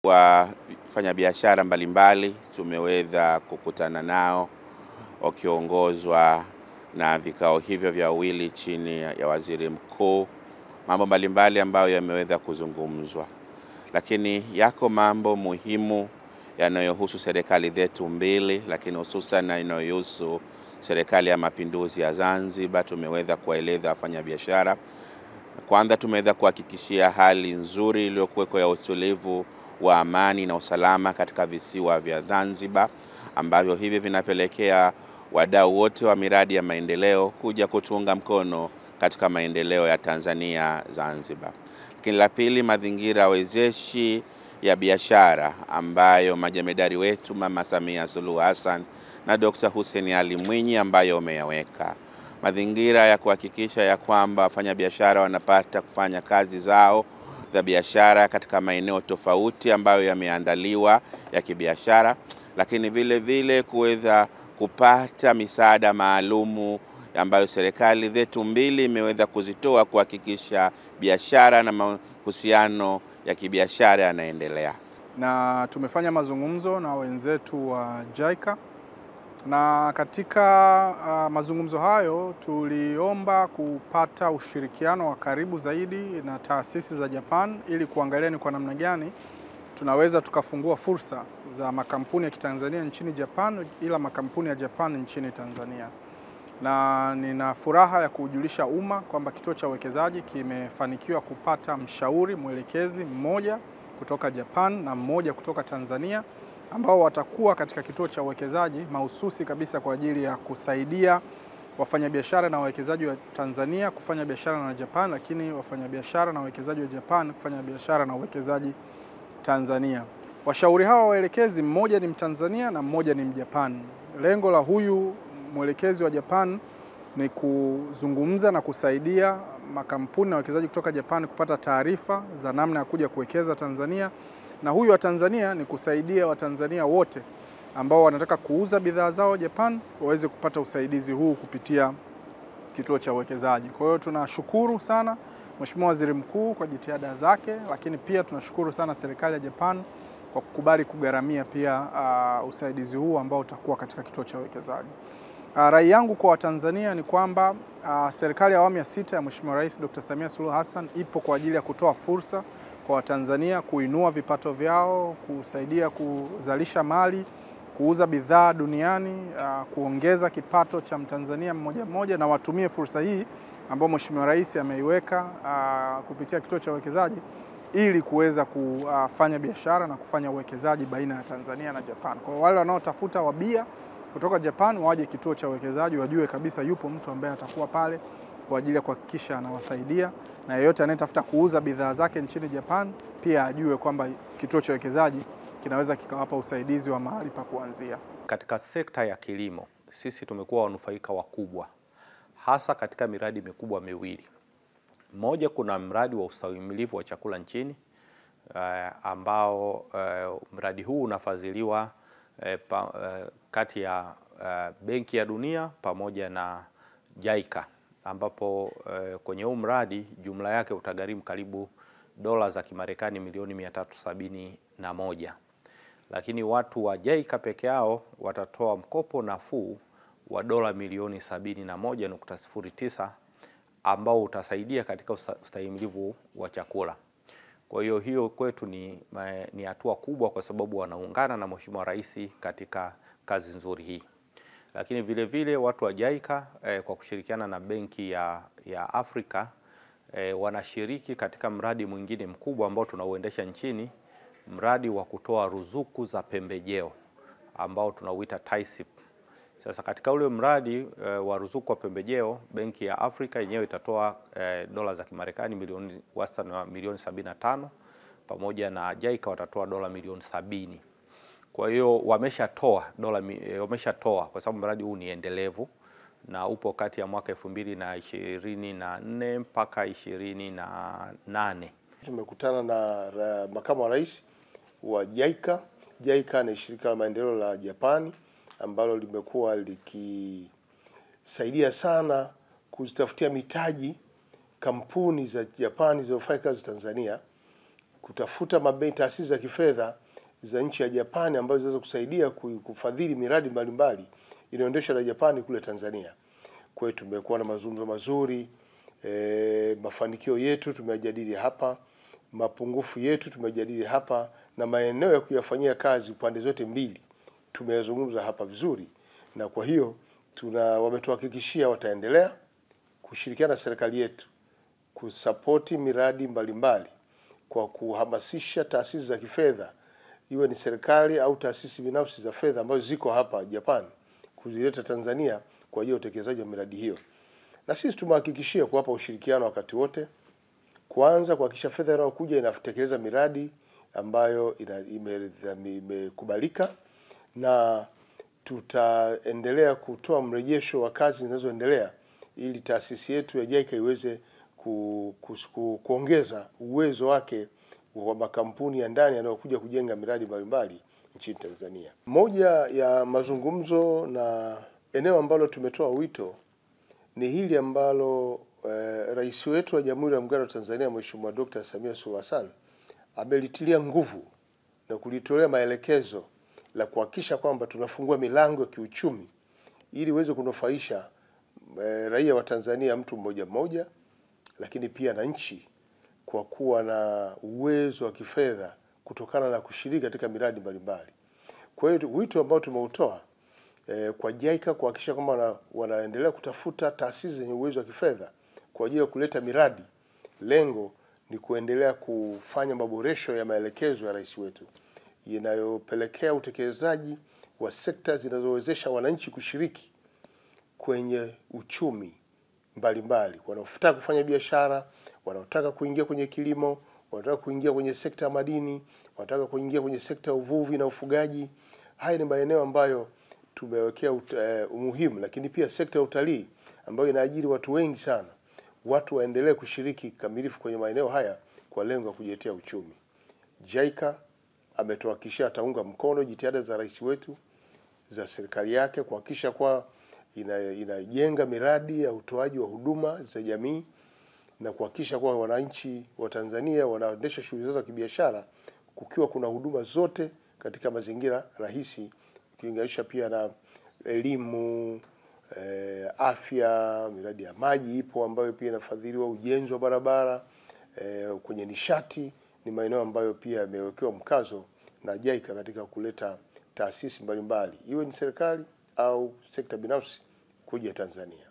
Wafanyabiashara mbalimbali tumeweza kukutana nao wakiongozwa na vikao hivyo vya wawili chini ya waziri mkuu, mambo mbalimbali ambayo yameweza kuzungumzwa, lakini yako mambo muhimu yanayohusu serikali zetu mbili, lakini hususan yanayohusu serikali ya mapinduzi ya Zanzibar. Tumeweza kuwaeleza wafanyabiashara. Kwanza tumeweza kuhakikishia hali nzuri iliyokuweko ya utulivu wa amani na usalama katika visiwa vya Zanzibar, ambavyo hivi vinapelekea wadau wote wa miradi ya maendeleo kuja kutunga mkono katika maendeleo ya Tanzania Zanzibar. Lakini la pili, mazingira wezeshi ya biashara ambayo majemedari wetu Mama Samia Suluhu Hassan na Dr. Hussein Ali Mwinyi ambayo wameyaweka. Mazingira ya kuhakikisha ya kwamba wafanyabiashara wanapata kufanya kazi zao za biashara katika maeneo tofauti ambayo yameandaliwa ya kibiashara, lakini vile vile kuweza kupata misaada maalumu ambayo serikali zetu mbili imeweza kuzitoa kuhakikisha biashara na mahusiano ya kibiashara yanaendelea. Na tumefanya mazungumzo na wenzetu wa JICA, na katika mazungumzo hayo tuliomba kupata ushirikiano wa karibu zaidi na taasisi za Japan ili kuangalia ni kwa namna gani tunaweza tukafungua fursa za makampuni ya Kitanzania nchini Japan ila makampuni ya Japan nchini Tanzania. Na nina furaha ya kujulisha umma kwamba kituo cha uwekezaji kimefanikiwa kupata mshauri mwelekezi mmoja kutoka Japan na mmoja kutoka Tanzania, ambao watakuwa katika kituo cha uwekezaji mahususi kabisa kwa ajili ya kusaidia wafanyabiashara na wawekezaji wa Tanzania kufanya biashara na Japan, lakini wafanyabiashara na wawekezaji wa Japan kufanya biashara na uwekezaji Tanzania. Washauri hawa waelekezi, mmoja ni Mtanzania na mmoja ni Mjapani. Lengo la huyu mwelekezi wa Japan ni kuzungumza na kusaidia makampuni na wawekezaji kutoka Japan kupata taarifa za namna ya kuja kuwekeza Tanzania, na huyu wa Tanzania ni kusaidia Watanzania wote ambao wanataka kuuza bidhaa zao Japan waweze kupata usaidizi huu kupitia kituo cha uwekezaji. Kwa hiyo tunashukuru sana Mheshimiwa Waziri Mkuu kwa jitihada zake, lakini pia tunashukuru sana serikali ya Japan kwa kukubali kugharamia pia usaidizi huu ambao utakuwa katika kituo cha uwekezaji. Rai yangu kwa Watanzania ni kwamba serikali ya awamu ya 6 ya Mheshimiwa Rais Dr. Samia Suluhu Hassan ipo kwa ajili ya kutoa fursa kwa Watanzania kuinua vipato vyao, kusaidia kuzalisha mali, kuuza bidhaa duniani, kuongeza kipato cha Mtanzania mmoja mmoja, na watumie fursa hii ambayo Mheshimiwa Rais ameiweka kupitia kituo cha uwekezaji ili kuweza kufanya biashara na kufanya uwekezaji baina ya Tanzania na Japan. Kwa wale wanaotafuta wabia kutoka Japan waje kituo cha uwekezaji, wajue kabisa yupo mtu ambaye atakuwa pale kwa ajili ya kuhakikisha anawasaidia, na yeyote anayetafuta kuuza bidhaa zake nchini Japan pia ajue kwamba kituo cha uwekezaji kinaweza kikawapa usaidizi wa mahali pa kuanzia. Katika sekta ya kilimo sisi tumekuwa wanufaika wakubwa, hasa katika miradi mikubwa miwili. Moja, kuna mradi wa ustahimilivu wa chakula nchini ambao mradi huu unafadhiliwa kati ya Benki ya Dunia pamoja na JICA, ambapo kwenye huu mradi jumla yake utagharimu karibu dola za Kimarekani milioni 371. Lakini watu wa JICA peke yao watatoa mkopo nafuu wa dola milioni 71.09 ambao utasaidia katika ustahimilivu wa chakula. Kwa hiyo hiyo kwetu ni hatua kubwa, kwa sababu wanaungana na Mheshimiwa Rais katika kazi nzuri hii. Lakini vile vile watu wa JICA kwa kushirikiana na Benki ya Afrika wanashiriki katika mradi mwingine mkubwa ambao tunauendesha nchini, mradi wa kutoa ruzuku za pembejeo ambao tunauita TAISIP. Sasa katika ule mradi wa ruzuku wa pembejeo, Benki ya Afrika yenyewe itatoa dola za Kimarekani wastani wa milioni 75, pamoja na JICA watatoa dola milioni 70. Kwa hiyo wameshatoa kwa sababu mradi huu ni endelevu na upo kati ya mwaka 2024 mpaka 2028. Tumekutana na makamu wa rais wa JICA. JICA ni shirika la maendeleo la Japani ambalo limekuwa likisaidia sana kuzitafutia mitaji kampuni za Japani zinazofanya kazi Tanzania kutafuta taasisi za kifedha za nchi ya Japani ambazo zinaweza kusaidia kufadhili miradi mbalimbali inayoendeshwa na Japani kule Tanzania. Kwa hiyo tumekuwa na mazungumzo mazuri, mafanikio yetu tumejadili hapa, mapungufu yetu tumejadili hapa, na maeneo ya kuyafanyia kazi pande zote mbili tumeyazungumza hapa vizuri. Na kwa hiyo wametuhakikishia wataendelea kushirikiana na serikali yetu kusapoti miradi mbalimbali kwa kuhamasisha taasisi za kifedha, iwe ni serikali au taasisi binafsi za fedha ambazo ziko hapa Japan, kuzileta Tanzania kwa ajili ya utekelezaji wa miradi hiyo. Na sisi tumehakikishia kuwapa ushirikiano wakati wote, kwanza kuhakikisha fedha inayokuja inatekeleza miradi ambayo imekubalika, na tutaendelea kutoa mrejesho wa kazi zinazoendelea ili taasisi yetu ya JICA iweze kuongeza uwezo wake wa makampuni ya ndani yanayokuja kujenga miradi mbalimbali nchini Tanzania. Moja ya mazungumzo na eneo ambalo tumetoa wito ni hili ambalo Rais wetu wa Jamhuri ya Muungano wa Tanzania Mheshimiwa Dr. Samia Suluhu Hassan amelitilia nguvu na kulitolea maelekezo la kuhakikisha kwamba tunafungua milango ya kiuchumi ili iweze kunufaisha raia wa Tanzania, mtu mmoja mmoja, lakini pia na nchi, kwa kuwa na uwezo wa kifedha kutokana na kushiriki katika miradi mbalimbali. Kwa hiyo wito ambao tumeutoa kwa JICA kuhakikisha kwamba wanaendelea kutafuta taasisi zenye uwezo wa kifedha kwa ajili ya kuleta miradi. Lengo ni kuendelea kufanya maboresho ya maelekezo ya rais wetu yanayopelekea utekelezaji wa sekta zinazowezesha wananchi kushiriki kwenye uchumi mbalimbali. Wanaotaka kufanya biashara, wanaotaka kuingia kwenye kilimo, wanataka kuingia kwenye sekta ya madini, wanataka kuingia kwenye sekta ya uvuvi na ufugaji. Haya ni maeneo ambayo tumewekea umuhimu, lakini pia sekta ya utalii ambayo inaajiri watu wengi sana. Watu waendelee kushiriki kamilifu kwenye maeneo haya kwa lengo la kujiletea uchumi. JICA ametuhakikishia ataunga mkono jitihada za rais wetu za serikali yake kuhakikisha kwa inajenga miradi ya utoaji wa huduma za jamii na kuhakikisha kwa wananchi wa Tanzania wanaendesha shughuli zao za kibiashara kukiwa kuna huduma zote katika mazingira rahisi, ukilinganisha pia na elimu, afya, miradi ya maji ipo ambayo pia inafadhiliwa, ujenzi wa barabara, kwenye nishati ni maeneo ambayo pia yamewekewa mkazo na JICA katika kuleta taasisi mbalimbali, iwe ni serikali au sekta binafsi kuja Tanzania.